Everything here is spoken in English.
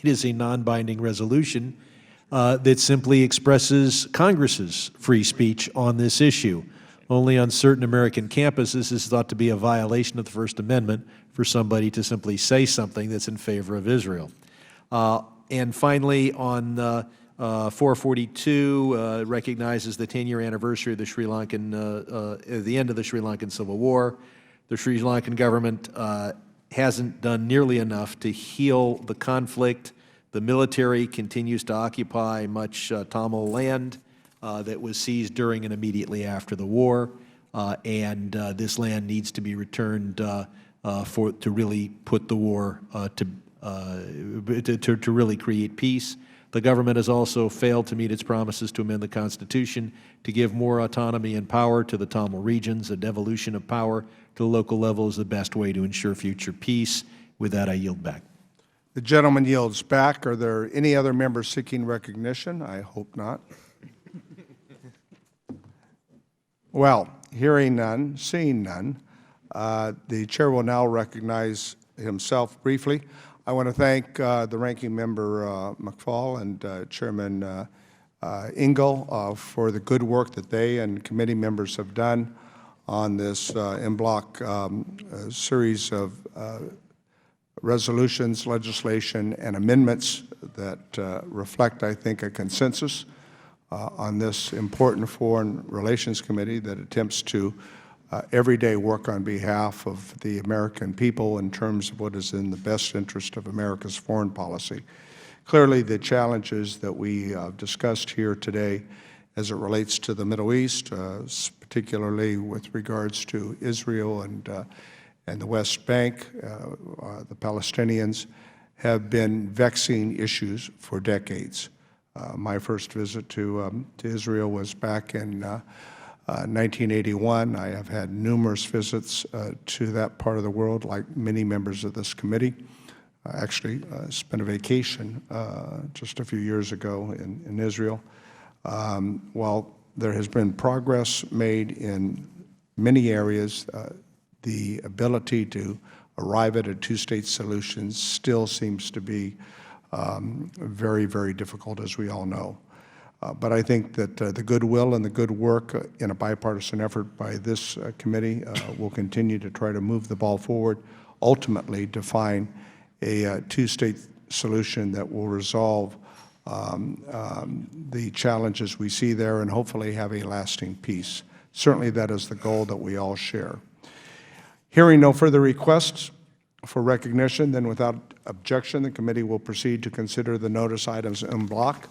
It is a non-binding resolution that simply expresses Congress's free speech on this issue. Only on certain American campuses is thought to be a violation of the First Amendment for somebody to simply say something that's in favor of Israel. And finally, on 442, recognizes the 10-year anniversary of the Sri Lankan, the end of the Sri Lankan Civil War. The Sri Lankan government hasn't done nearly enough to heal the conflict. The military continues to occupy much Tamil land that was seized during and immediately after the war, and this land needs to be returned to really put the war to really create peace. The government has also failed to meet its promises to amend the Constitution to give more autonomy and power to the Tamil regions. A devolution of power to the local level is the best way to ensure future peace. With that, I yield back. The gentleman yields back. Are there any other members seeking recognition? I hope not. Well, hearing none, seeing none, the chair will now recognize himself briefly. I want to thank the ranking member McFall and Chairman Engel for the good work that they and committee members have done on this en bloc series of resolutions, legislation, and amendments that reflect, I think, a consensus on this important Foreign Relations Committee that attempts to every day work on behalf of the American people in terms of what is in the best interest of America's foreign policy. Clearly, the challenges that we discussed here today as it relates to the Middle East, particularly with regards to Israel and the West Bank, the Palestinians, have been vexing issues for decades. My first visit to Israel was back in 1981. I have had numerous visits to that part of the world, like many members of this committee. I actually spent a vacation just a few years ago in Israel. While there has been progress made in many areas, the ability to arrive at a two-state solution still seems to be very, very difficult, as we all know. But I think that the goodwill and the good work in a bipartisan effort by this committee will continue to try to move the ball forward, ultimately to find a two-state solution that will resolve the challenges we see there and hopefully have a lasting peace. Certainly that is the goal that we all share. Hearing no further requests for recognition, then without objection, the committee will proceed to consider the notice items en bloc.